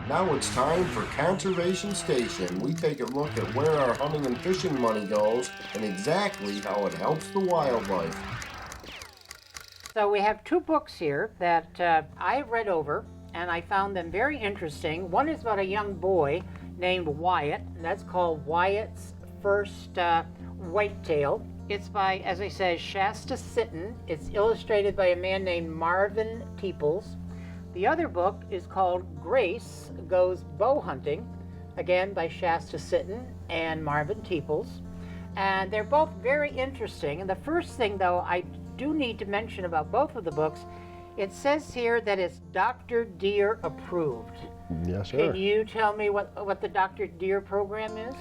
Now it's time for Conservation Station. We take a look at where our hunting and fishing money goes and exactly how it helps the wildlife. So we have two books here that I read over and I found them very interesting. One is about a young boy named Wyatt, and that's called Wyatt's First Whitetail. It's by, as I said, Shasta Sitton. It's illustrated by a man named Marvin Teeples. The other book is called Grace Goes Bow Hunting, again by Shasta Sitton and Marvin Teeples. And they're both very interesting. And the first thing, though, I do need to mention about both of the books, it says here that it's Dr. Deer approved. Yes, sir. Can you tell me what the Dr. Deer program is?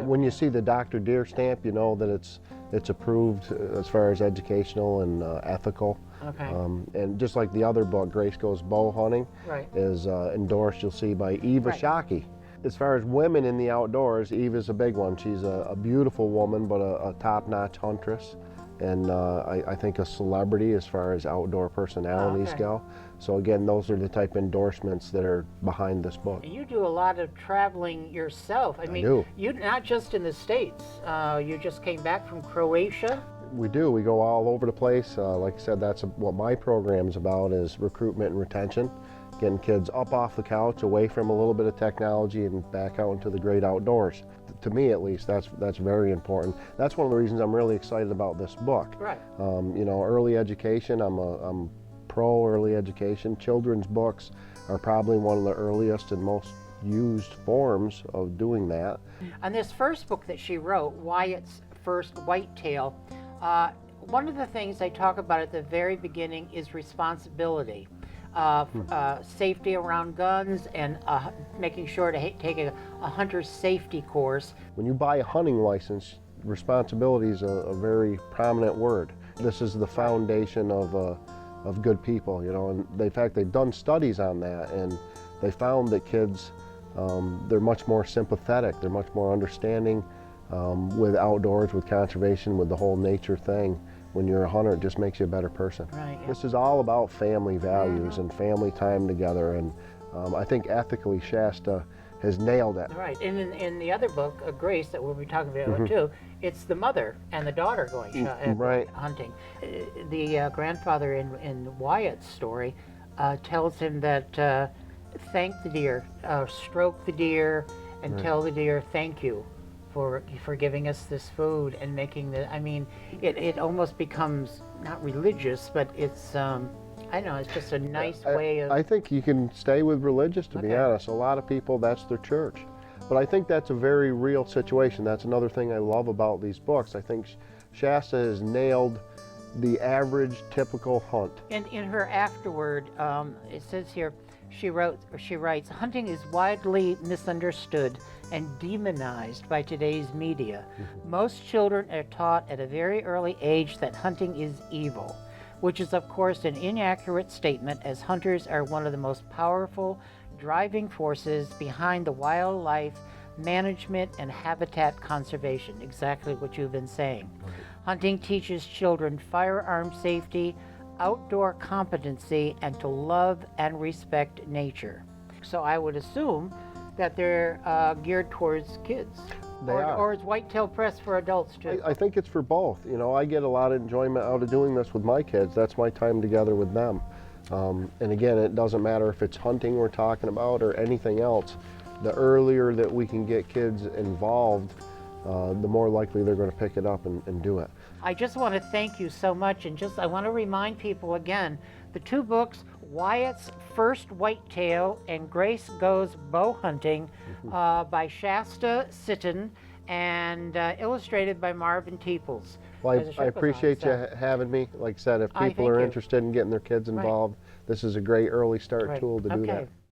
When you see the Dr. Deer stamp, you know that it's approved as far as educational and ethical. Okay. And just like the other book, Grace Goes Bow Hunting, Right. is endorsed, you'll see, by Eva Right. Shockey. As far as women in the outdoors, Eva's a big one. She's a beautiful woman, but a top-notch huntress. And I think a celebrity as far as outdoor personalities okay. go. So again, those are the type of endorsements that are behind this book. You do a lot of traveling yourself. I mean, do. you not just in the States. You just came back from Croatia. We do. We go all over the place. Like I said, that's what my program's about, is recruitment and retention. Getting kids up off the couch, away from a little bit of technology, and back out into the great outdoors. To me, at least, that's very important. That's one of the reasons I'm really excited about this book. Right. You know, early education. I'm pro early education. Children's books are probably one of the earliest and most used forms of doing that. On this first book that she wrote, Wyatt's First Whitetail, one of the things I talk about at the very beginning is responsibility. Safety around guns and making sure to take a hunter's safety course. When you buy a hunting license, responsibility is a very prominent word. This is the foundation of good people, you know, and in fact they've done studies on that, and they found that kids, they're much more sympathetic, they're much more understanding with outdoors, with conservation, with the whole nature thing. When you're a hunter, it just makes you a better person. Right, yeah. This is all about family values and family time together, and I think ethically Shasta has nailed it. Right, and in the other book, Grace, that we'll be talking about too, it's the mother and the daughter going right. hunting. The grandfather in Wyatt's story tells him that thank the deer, stroke the deer, and tell the deer thank you for giving us this food and making the, I mean, it almost becomes not religious, but it's, I don't know, it's just a nice way of... I think you can stay with religious, to be honest. A lot of people, that's their church. But I think that's a very real situation. That's another thing I love about these books. I think Shasta has nailed the average, typical hunt. And in her afterword, it says here, she writes, hunting is widely misunderstood and demonized by today's media. Most children are taught at a very early age that hunting is evil, which is of course an inaccurate statement, as hunters are one of the most powerful driving forces behind the wildlife management and habitat conservation, exactly what you've been saying. Hunting teaches children firearm safety, outdoor competency, and to love and respect nature. So I would assume that they're geared towards kids. They are. Or is Whitetail Press for adults too? I think it's for both. You know, I get a lot of enjoyment out of doing this with my kids. That's my time together with them. And again, it doesn't matter if it's hunting we're talking about or anything else. The earlier that we can get kids involved, the more likely they're going to pick it up and do it. I just want to thank you so much, and I want to remind people again, the two books, Wyatt's First Whitetail and Grace Goes Bow Hunting, by Shasta Sitton and illustrated by Marvin Teeples. Well, I appreciate you having me. Like I said, if people are interested in getting their kids involved, this is a great early start tool to do that.